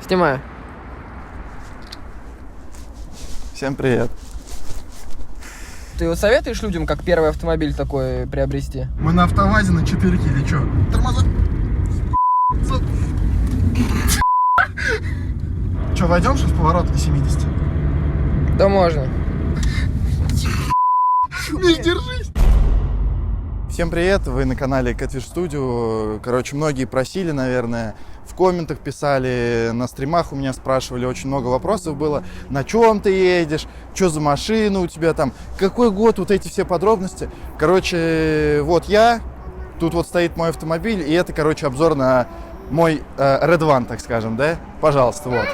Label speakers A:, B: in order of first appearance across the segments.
A: Снимаю.
B: Всем привет.
A: Ты вот советуешь людям, как первый автомобиль такой приобрести?
B: Мы на АвтоВАЗе на 4-ке или что? Тормоза. Че, войдем сейчас в поворот до 70?
A: Да можно.
B: Миш, держись! Всем привет, вы на канале Catfish Studio. Короче, многие просили, наверное, в комментах писали, на стримах у меня спрашивали, очень много вопросов было. На чем ты едешь, что за машина у тебя там, какой год, вот эти все подробности. Короче, вот я, тут вот стоит мой автомобиль, и это, короче, обзор на мой Red One, так скажем, да? Пожалуйста, вот.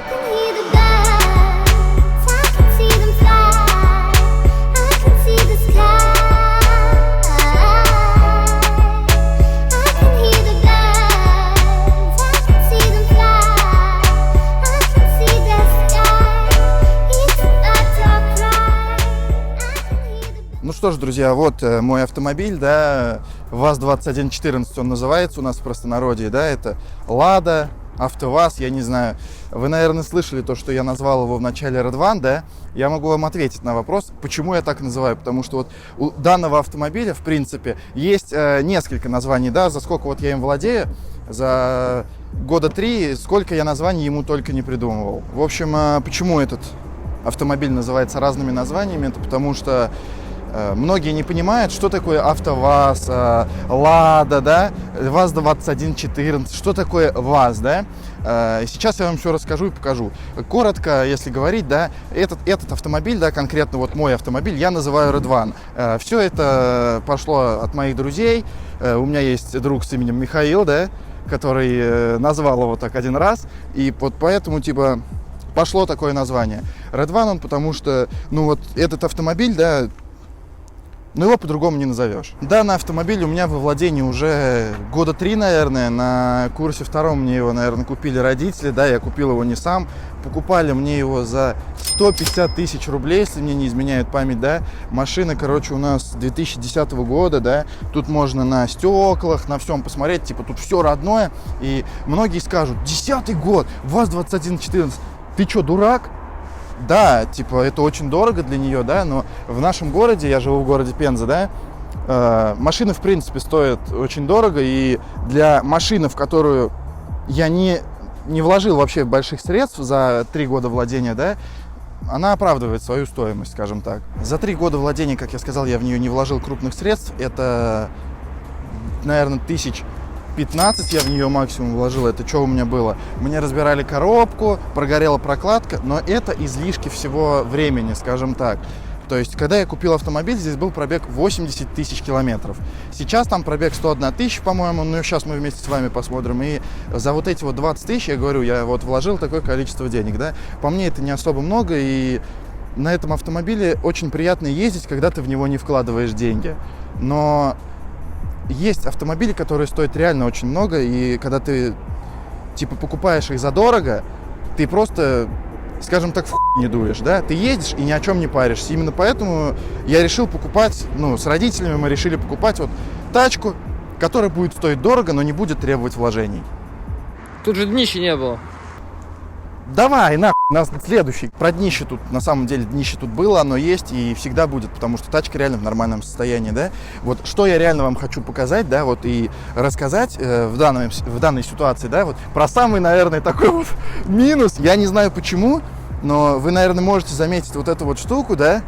B: Ну что ж, друзья, вот мой автомобиль, да, ВАЗ-2114 он называется у нас в простонародье, да, это Лада, АвтоВАЗ, я не знаю. Вы, наверное, слышали то, что я назвал его в начале Red One, да? Я могу вам ответить на вопрос, почему я так называю. Потому что вот у данного автомобиля, в принципе, есть несколько названий, да, за сколько вот я им владею, за года 3, сколько я названий ему только не придумывал. В общем, почему этот автомобиль называется разными названиями, это потому что многие не понимают, что такое АвтоВАЗ, Лада, да, ВАЗ-2114, что такое ВАЗ, да. Сейчас я вам все расскажу и покажу. Коротко, если говорить, да, этот автомобиль, да, конкретно вот мой автомобиль, я называю Red One. Все это пошло от моих друзей. У меня есть друг с именем Михаил, да, который назвал его так один раз, и вот поэтому, типа, пошло такое название. Red One он, потому что, ну вот, этот автомобиль, да, но его по-другому не назовешь. Данный автомобиль у меня во владении уже года 3, наверное. На курсе втором мне его, наверное, купили родители. Да, я купил его не сам. Покупали мне его за 150 тысяч рублей, если мне не изменяет память, да. Машина, короче, у нас 2010 года, да. Тут можно на стеклах, на всем посмотреть. Типа, тут все родное. И многие скажут, 10-й год, ВАЗ-2114. Ты что, дурак? Да, типа, это очень дорого для нее, да, но в нашем городе, я живу в городе Пенза, да, машины, в принципе, стоят очень дорого, и для машины, в которую я не вложил вообще больших средств за 3 года владения, да, она оправдывает свою стоимость, скажем так. За 3 года владения, как я сказал, я в нее не вложил крупных средств, это, наверное, 15 я в нее максимум вложил. Это что у меня было? Мне разбирали коробку, прогорела прокладка, но это излишки всего времени, скажем так. То есть, когда я купил автомобиль, здесь был пробег 80 тысяч километров. Сейчас там пробег 101 тысяча, по-моему, ну сейчас мы вместе с вами посмотрим. И за вот эти вот 20 тысяч, я говорю, я вот вложил такое количество денег, да. По мне это не особо много, и на этом автомобиле очень приятно ездить, когда ты в него не вкладываешь деньги. Но есть автомобили, которые стоят реально очень много, и когда ты, типа, покупаешь их задорого, ты просто, скажем так, в хуй не дуешь, да? Ты ездишь и ни о чем не паришься. Именно поэтому я решил покупать, ну, с родителями мы решили покупать вот тачку, которая будет стоить дорого, но не будет требовать вложений.
A: Тут же днища не было.
B: Давай, нахуй, у нас следующий. Про днище тут, на самом деле, днище тут было, оно есть и всегда будет, потому что тачка реально в нормальном состоянии, да. Вот что я реально вам хочу показать, да, вот и рассказать в данной ситуации, да, вот про самый, наверное, такой вот минус. Я не знаю почему, но вы, наверное, можете заметить вот эту вот штуку, да.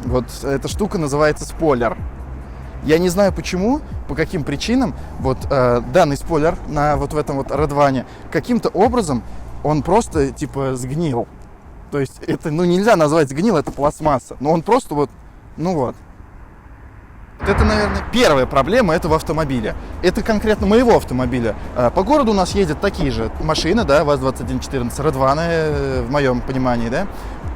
B: Вот эта штука называется спойлер. Я не знаю почему, по каким причинам, вот данный спойлер на вот в этом вот Red One каким-то образом он просто, типа, сгнил. То есть это, ну, нельзя назвать сгнил, это пластмасса. Но он просто вот, ну вот. Это, наверное, первая проблема этого автомобиля. Это конкретно моего автомобиля. По городу у нас ездят такие же машины, да, ВАЗ-2114, Red One, в моем понимании, да.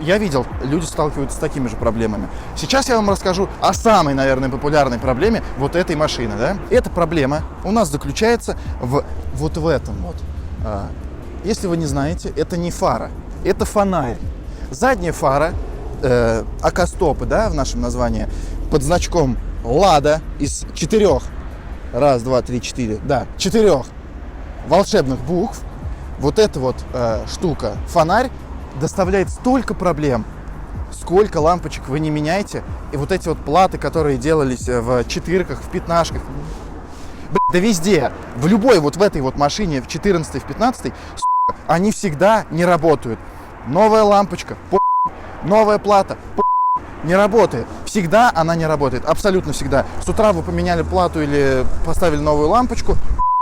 B: Я видел, люди сталкиваются с такими же проблемами. Сейчас я вам расскажу о самой, наверное, популярной проблеме вот этой машины, да. Эта проблема у нас заключается вот в этом вот. Если вы не знаете, это не фара, это фонарь. Задняя фара, АК-стопы, да, в нашем названии, под значком Лада из 4 волшебных букв вот эта вот штука, фонарь, доставляет столько проблем, сколько лампочек вы не меняете. И вот эти вот платы, которые делались в четырках, в пятнашках, да везде, в любой вот в этой вот машине, в 14, в 15, они всегда не работают. Новая лампочка, новая плата, не работает. Всегда она не работает, абсолютно всегда. С утра вы поменяли плату или поставили новую лампочку,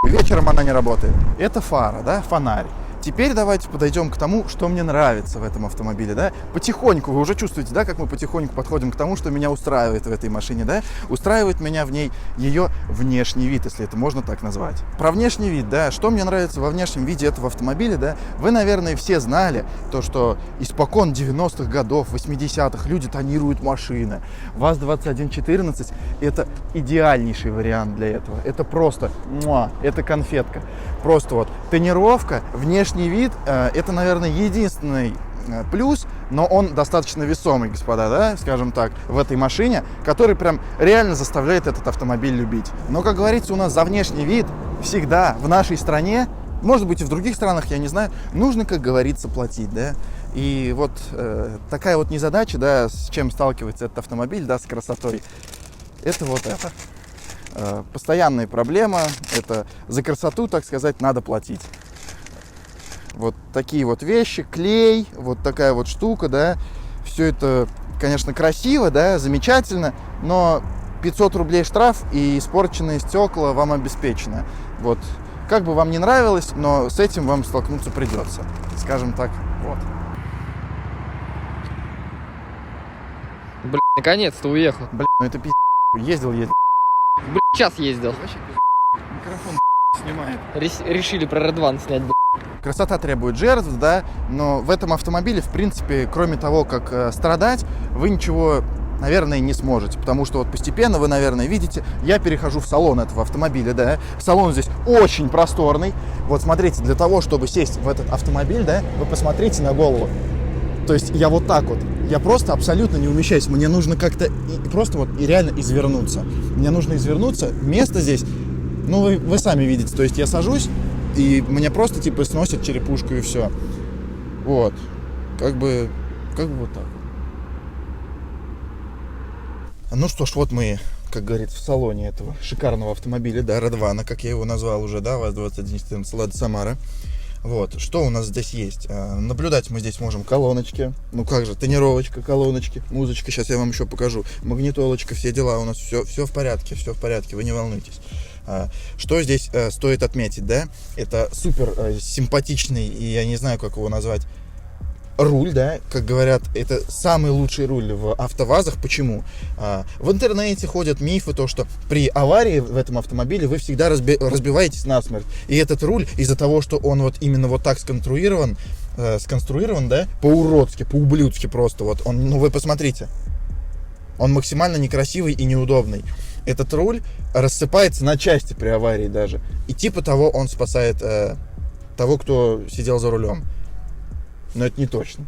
B: вечером она не работает. Это фара, да, фонарь. Теперь давайте подойдем к тому, что мне нравится в этом автомобиле, да. Потихоньку, вы уже чувствуете, да, как мы потихоньку подходим к тому, что меня устраивает в этой машине, да. Устраивает меня в ней ее внешний вид, если это можно так назвать. Про внешний вид, да, что мне нравится во внешнем виде этого автомобиля, да. Вы, наверное, все знали то, что испокон 90-х годов, 80-х люди тонируют машины. ВАЗ-2114 это идеальнейший вариант для этого. Это просто, это конфетка. Просто вот тонировка, внешний вид, это, наверное, единственный плюс, но он достаточно весомый, господа, да, скажем так, в этой машине, который прям реально заставляет этот автомобиль любить. Но, как говорится, у нас за внешний вид всегда в нашей стране, может быть и в других странах, я не знаю, нужно, как говорится, платить, да. И вот такая вот незадача, да, с чем сталкивается этот автомобиль, да, с красотой, это вот это. Постоянная проблема, это за красоту, так сказать, надо платить. Вот такие вот вещи, клей, вот такая вот штука, да, все это, конечно, красиво, да, замечательно, но 500 рублей штраф и испорченные стекла вам обеспечено. Вот, как бы вам не нравилось, но с этим вам столкнуться придется, скажем так, вот.
A: Блин, наконец-то уехал.
B: Блин, ну это пиздец, ездил.
A: Блин, час ездил.
B: Микрофон снимает.
A: Решили про Red One снять, блин.
B: Красота требует жертв, да, но в этом автомобиле, в принципе, кроме того, как страдать, вы ничего, наверное, не сможете, потому что вот постепенно вы, наверное, видите, я перехожу в салон этого автомобиля, да, салон здесь очень просторный. Вот смотрите, для того, чтобы сесть в этот автомобиль, да, вы посмотрите на голову. То есть я вот так вот, я просто абсолютно не умещаюсь, мне нужно как-то просто вот и реально извернуться. Мне нужно извернуться, место здесь, ну вы сами видите, то есть я сажусь, и меня просто типа сносит черепушку и все. Вот, как бы вот так. Ну что ж, вот мы, как говорится, в салоне этого шикарного автомобиля, да, Red One, как я его назвал уже, да, ВАЗ-2114 Лада Самара. Вот, что у нас здесь есть? Наблюдать мы здесь можем колоночки. Ну как же, тонировочка, колоночки, музычка. Сейчас я вам еще покажу. Магнитолочка, все дела. У нас все в порядке, вы не волнуйтесь. Что здесь стоит отметить, да? Это супер симпатичный, и я не знаю, как его назвать, руль, да, как говорят, это самый лучший руль в АвтоВАЗах. Почему? В интернете ходят мифы, то, что при аварии в этом автомобиле вы всегда разбиваетесь насмерть. И этот руль, из-за того, что он вот именно вот так сконструирован, да, по-уродски, по-ублюдски просто, вот, он, ну вы посмотрите, он максимально некрасивый и неудобный. Этот руль рассыпается на части при аварии даже. И типа того он спасает того, кто сидел за рулем. Но это не точно.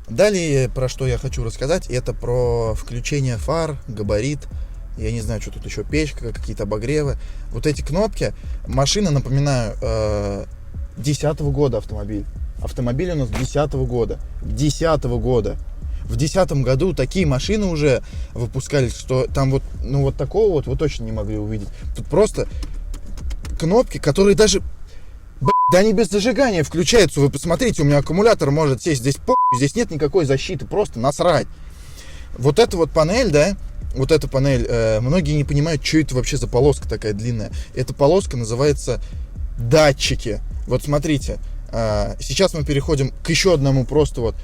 B: Далее, про что я хочу рассказать, это про включение фар, габарит, я не знаю, что тут еще, печка, какие-то обогревы. Вот эти кнопки, машина, напоминаю, 10-го года автомобиль. Автомобиль у нас 10-го года. 10-го года. В 10-м году такие машины уже выпускали, что там вот, ну вот такого вот вы точно не могли увидеть. Тут просто кнопки, которые даже... Да они без зажигания включаются, вы посмотрите, у меня аккумулятор может сесть, здесь нет никакой защиты, просто насрать. Вот эта вот панель, да, вот эта панель, многие не понимают, что это вообще за полоска такая длинная. Эта полоска называется датчики. Вот смотрите, сейчас мы переходим к еще одному просто вот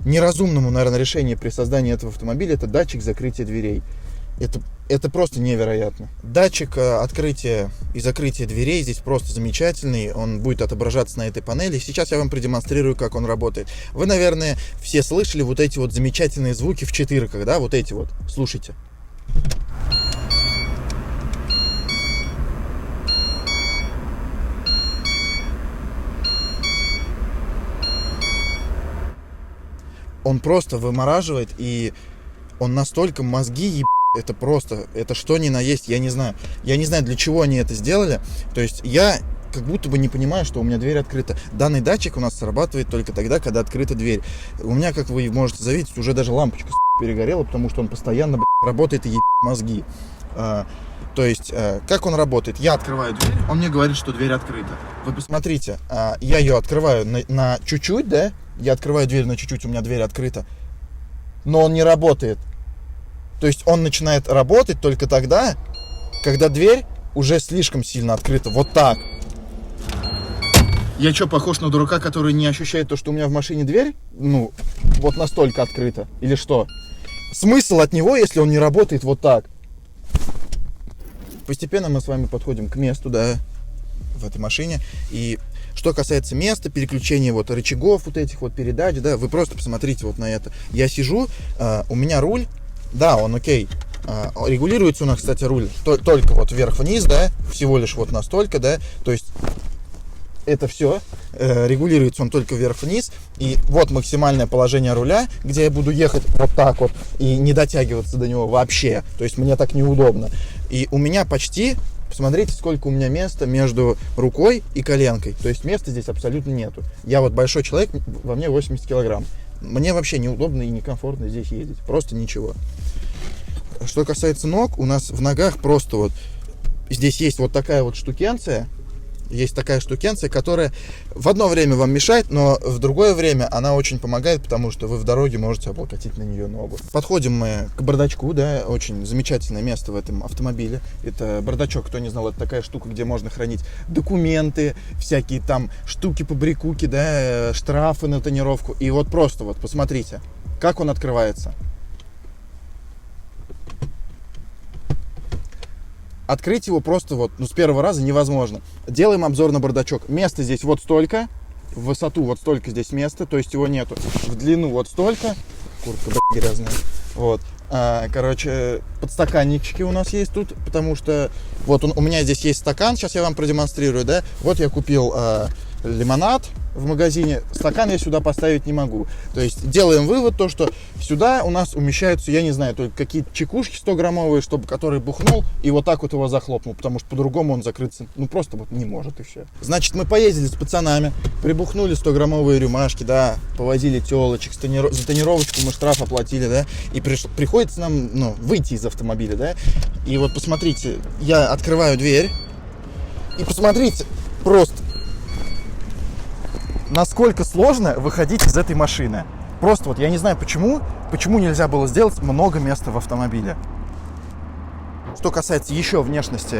B: неразумному, наверное, решению при создании этого автомобиля, это датчик закрытия дверей. Это просто невероятно. Датчик открытия и закрытия дверей здесь просто замечательный. Он будет отображаться на этой панели. Сейчас я вам продемонстрирую, как он работает. Вы, наверное, все слышали вот эти вот замечательные звуки в четырках, да? Вот эти вот. Слушайте. Он просто вымораживает, и он настолько мозги это просто, это что ни на есть, я не знаю, для чего они это сделали. То есть я, как будто бы не понимаю, что у меня дверь открыта. Данный датчик у нас срабатывает только тогда, когда открыта дверь. У меня, как вы можете заметить, уже даже лампочка перегорела, потому что он постоянно работает и ебет мозги. То есть, как он работает? Я открываю дверь, он мне говорит, что дверь открыта. Вы посмотрите, я ее открываю на чуть-чуть, да? Я открываю дверь на чуть-чуть, у меня дверь открыта. Но он не работает. То есть, он начинает работать только тогда, когда дверь уже слишком сильно открыта. Вот так. Я что, похож на дурака, который не ощущает то, что у меня в машине дверь? Ну, вот настолько открыта. Или что? Смысл от него, если он не работает вот так? Постепенно мы с вами подходим к месту, да, в этой машине. И что касается места, переключения вот рычагов, вот этих вот передач, да, вы просто посмотрите вот на это. Я сижу, у меня руль, да, он окей. Регулируется у нас, кстати, руль только вот вверх-вниз, да, всего лишь вот настолько, да, то есть это все, регулируется он только вверх-вниз, и вот максимальное положение руля, где я буду ехать вот так вот и не дотягиваться до него вообще, то есть мне так неудобно. И у меня почти, посмотрите, сколько у меня места между рукой и коленкой, то есть места здесь абсолютно нету. Я вот большой человек, во мне 80 килограмм, мне вообще неудобно и некомфортно здесь ездить, просто ничего. Что касается ног, у нас в ногах просто вот здесь есть вот такая вот штукенция. Есть такая штукенция, которая в одно время вам мешает, но в другое время она очень помогает, потому что вы в дороге можете облокотить на нее ногу. Подходим мы к бардачку, да, очень замечательное место в этом автомобиле. Это бардачок, кто не знал, это такая штука, где можно хранить документы, всякие там штуки по брикуке, да, штрафы на тонировку. И вот просто вот посмотрите, как он открывается. Открыть его просто вот, с первого раза невозможно. Делаем обзор на бардачок. Места здесь вот столько, в высоту вот столько здесь места, то есть его нету. В длину вот столько. Куртка, грязная. Вот. Короче, подстаканнички у нас есть тут, потому что вот у меня здесь есть стакан, сейчас я вам продемонстрирую, да. Вот я купил лимонад в магазине, стакан я сюда поставить не могу. То есть делаем вывод, то, что сюда у нас умещаются, я не знаю, только какие-то чекушки 100-граммовые, чтобы который бухнул и вот так вот его захлопнул, потому что по-другому он закрыться, ну просто вот не может и все. Значит, мы поездили с пацанами, прибухнули 100-граммовые рюмашки, да, повозили телочек, за тонировочку мы штраф оплатили, да, и приходится нам, ну, выйти из автомобиля, да, и вот посмотрите, я открываю дверь, и посмотрите, просто насколько сложно выходить из этой машины. Просто вот я не знаю, почему нельзя было сделать много места в автомобиле. Что касается еще внешности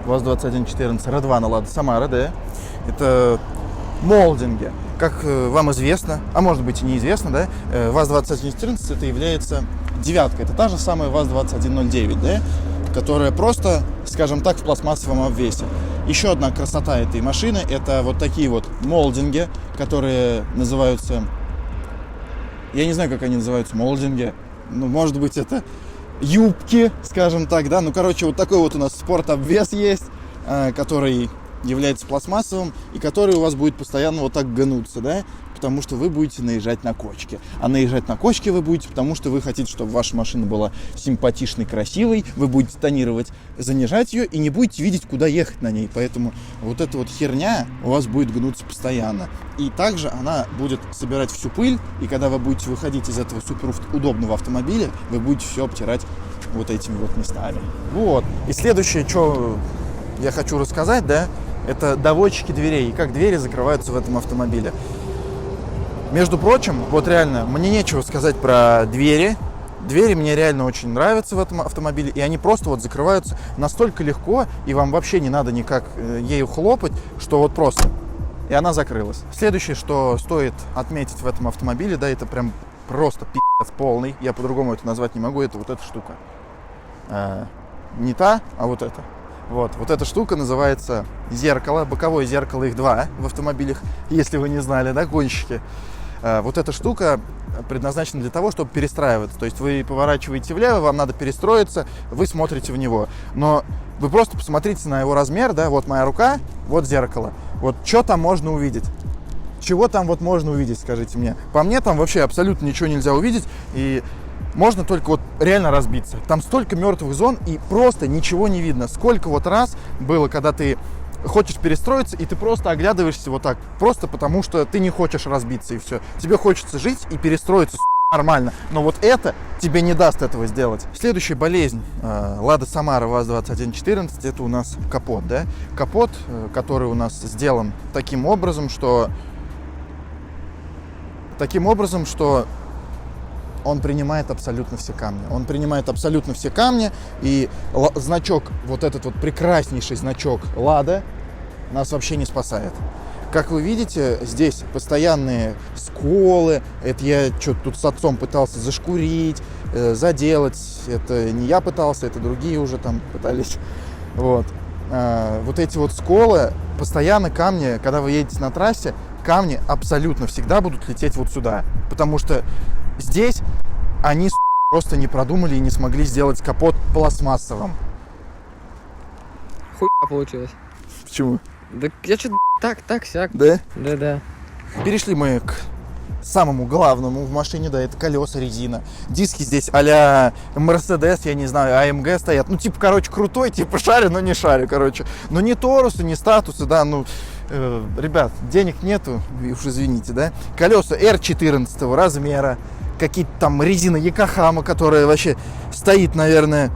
B: ВАЗ-2114 R2 на Лада Самара, да, это молдинги. Как вам известно, а может быть и неизвестно, да, ВАЗ-2114 это является девятка. Это та же самая ВАЗ-2109, да, которая просто, скажем так, в пластмассовом обвесе. Еще одна красота этой машины — это вот такие вот молдинги, которые называются... Я не знаю, как они называются, молдинги. Ну, может быть, это юбки, скажем так, да. Ну, короче, вот такой вот у нас спорт-обвес есть, который является пластмассовым и который у вас будет постоянно вот так гнуться, да, потому что вы будете наезжать на кочки. А наезжать на кочки вы будете, потому что вы хотите, чтобы ваша машина была симпатичной, красивой, вы будете тонировать, занижать ее и не будете видеть, куда ехать на ней. Поэтому вот эта вот херня у вас будет гнуться постоянно. И также она будет собирать всю пыль, и когда вы будете выходить из этого супер удобного автомобиля, вы будете все обтирать вот этими вот местами. Вот. И следующее, что я хочу рассказать, да, это доводчики дверей и как двери закрываются в этом автомобиле. Между прочим, вот реально, мне нечего сказать про двери. Двери мне реально очень нравятся в этом автомобиле, и они просто вот закрываются настолько легко, и вам вообще не надо никак ею хлопать, что вот просто. И она закрылась. Следующее, что стоит отметить в этом автомобиле, да, это прям просто пи***ц полный, я по-другому это назвать не могу, это вот эта штука. Не та, а вот эта. Вот эта штука называется зеркало, боковое зеркало, их два в автомобилях, если вы не знали, да, гонщики. Вот эта штука предназначена для того, чтобы перестраиваться. То есть вы поворачиваете влево, вам надо перестроиться, вы смотрите в него. Но вы просто посмотрите на его размер, да, вот моя рука, вот зеркало. Вот что там можно увидеть? Чего там вот можно увидеть, скажите мне? По мне там вообще абсолютно ничего нельзя увидеть, и можно только вот реально разбиться. Там столько мертвых зон, и просто ничего не видно. Сколько вот раз было, когда ты хочешь перестроиться, и ты просто оглядываешься вот так, просто потому что ты не хочешь разбиться, и все. Тебе хочется жить и перестроиться нормально, но вот это тебе не даст этого сделать. Следующая болезнь Лада Самара ВАЗ-2114, это у нас капот, да? Капот, который у нас сделан таким образом, что он принимает абсолютно все камни. Он принимает абсолютно все камни, и значок, вот этот вот прекраснейший значок Лада нас вообще не спасает. Как вы видите, здесь постоянные сколы. Это я что-то тут с отцом пытался зашкурить, заделать. Это не я пытался, это другие уже там пытались. Вот. Вот эти вот сколы, постоянно камни, когда вы едете на трассе, камни абсолютно всегда будут лететь вот сюда. Потому что здесь они просто не продумали и не смогли сделать капот пластмассовым.
A: Хуйня получилось.
B: Почему?
A: Да я что-то так-сяк.
B: Да?
A: Да.
B: Перешли мы к самому главному в машине, да, это колеса, резина. Диски здесь а-ля Mercedes, я не знаю, AMG стоят. Ну, типа, короче, крутой, типа шарю, но не шарю, короче. Но ни Торусы, ни статусы, да, ребят, денег нету, уж извините, да. Колеса R14 размера, какие-то там резина Якохама, которая вообще стоит, наверное,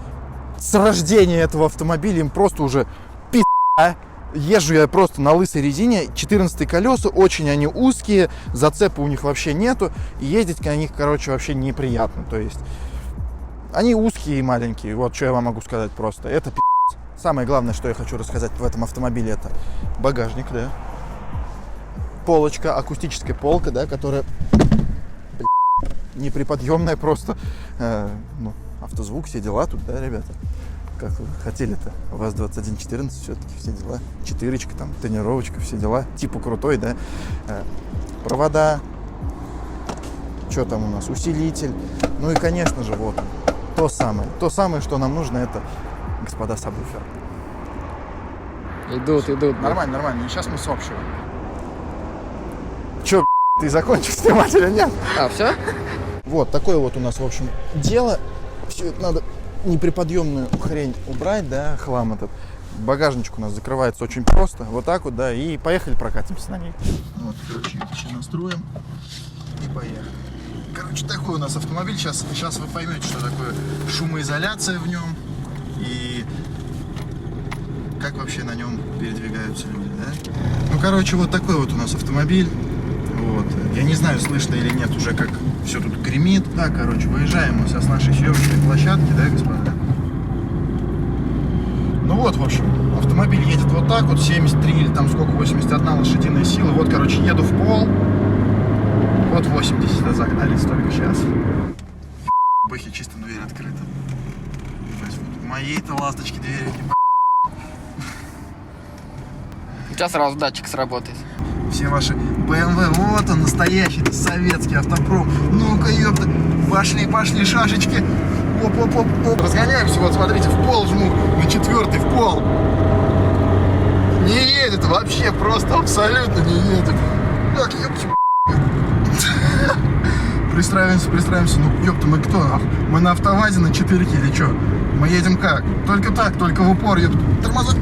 B: с рождения этого автомобиля, им просто уже пизда. Езжу я просто на лысой резине, 14 колеса, очень они узкие, зацепа у них вообще нету, и ездить на них, короче, вообще неприятно, то есть они узкие и маленькие, вот что я вам могу сказать просто, это пи***ц. Самое главное, что я хочу рассказать в этом автомобиле, это багажник, да, полочка, акустическая полка, да, которая неприподъемная просто, автозвук, все дела тут, да, ребята. Как вы хотели-то, ВАЗ-2114, все-таки все дела, четырочка, там, тонировочка, все дела, типа крутой, да, провода, что там у нас, усилитель, ну и, конечно же, вот, то самое, что нам нужно, это, господа, сабвуфер.
A: Идут.
B: Нормально, сейчас мы с общего. Че, ты закончил снимать или нет?
A: А, все?
B: Вот, такое вот у нас, в общем, дело, все это надо неприподъемную хрень убрать, да, хлам этот. Багажничек у нас закрывается очень просто, вот так вот, да, и поехали прокатимся на ней. Вот, короче, сейчас настроим и поехали. Короче, такой у нас автомобиль, сейчас вы поймете, что такое шумоизоляция в нем и как вообще на нем передвигаются люди, да. Ну, короче, вот такой вот у нас автомобиль. Вот. Я не знаю, слышно или нет уже, как все тут гремит. Так, короче, выезжаем мы сейчас с нашей съемочной площадки, да, господа? Ну вот, в общем, автомобиль едет вот так вот, 73 или там сколько, 81 лошадиная сила. Вот, короче, еду в пол. Вот 80 загнались только сейчас. Бэхи чисто, но дверь открыта. То есть вот моей-то ласточки двери не.
A: Сейчас сразу датчик сработает.
B: Все ваши BMW, вот он настоящий, это советский автопром. Ну-ка, ёпта, пошли, шашечки. Оп. Разгоняемся, вот смотрите, в пол жму, на 4-й в пол. Не едет вообще, просто абсолютно не едет. Так, ёпта. Пристраиваемся, ну, ёпта, мы кто? Мы на автовазе на 4-ке или что? Мы едем как? Только так, только в упор, ёпта. Тормоза.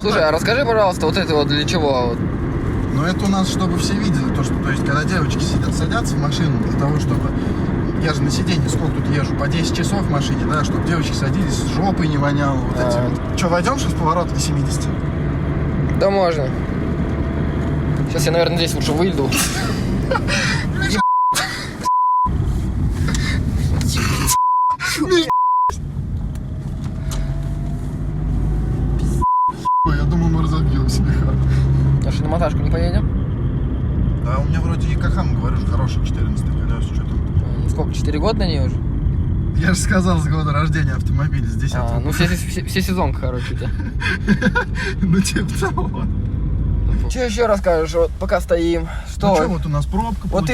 A: Слушай, а расскажи, пожалуйста, вот это вот для чего?
B: Ну, это у нас, чтобы все видели, то, есть, когда девочки садятся в машину, для того, чтобы... Я же на сиденье сколько тут езжу, по 10 часов в машине, да, чтобы девочки садились, с жопой не воняло, вот эти вот. Что, войдем сейчас в поворот до 70?
A: Да можно. Сейчас я, наверное, здесь лучше выйду.
B: Я думал, мы разобьем себе хату.
A: А что, на монтажку не поедем?
B: Да, у меня вроде Якохама, говорю же, хороший 14 колес, что там.
A: Сколько, 4 года на ней уже?
B: Я же сказал, с года рождения автомобиля, с 10-го.
A: Ну все сезонка, короче, у тебя.
B: Ну, типа того.
A: Что еще расскажешь, вот пока стоим? Что?
B: Ну что, вот у нас пробка
A: Вот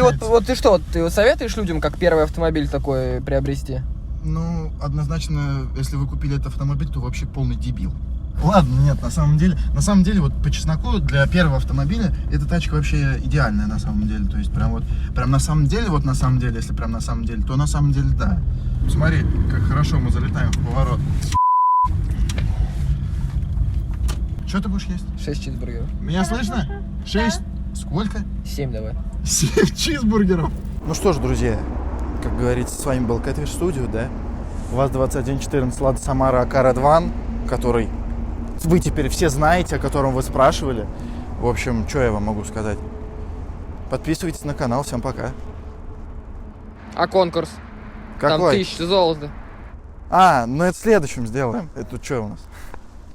A: ты что, ты советуешь людям, как первый автомобиль такой приобрести?
B: Ну, однозначно, если вы купили этот автомобиль, то вообще полный дебил. Ладно, нет, на самом деле, вот по чесноку, для первого автомобиля эта тачка вообще идеальная на самом деле. То есть прям на самом деле, если прям на самом деле, то на самом деле да. Смотри, как хорошо мы залетаем в поворот. Что ты будешь есть?
A: 6 чизбургеров.
B: Меня слышно? 6. Сколько?
A: 7 давай.
B: 7 чизбургеров. Ну что ж, друзья, как говорится, с вами был Catfish Studio, да? ВАЗ-2114 Лада Самара Акара-Дван, который вы теперь все знаете, о котором вы спрашивали. В общем, что я вам могу сказать? Подписывайтесь на канал, всем пока.
A: А конкурс? Там
B: Какой?
A: 1000 золота.
B: А, ну это в следующем сделаем. Это что у нас?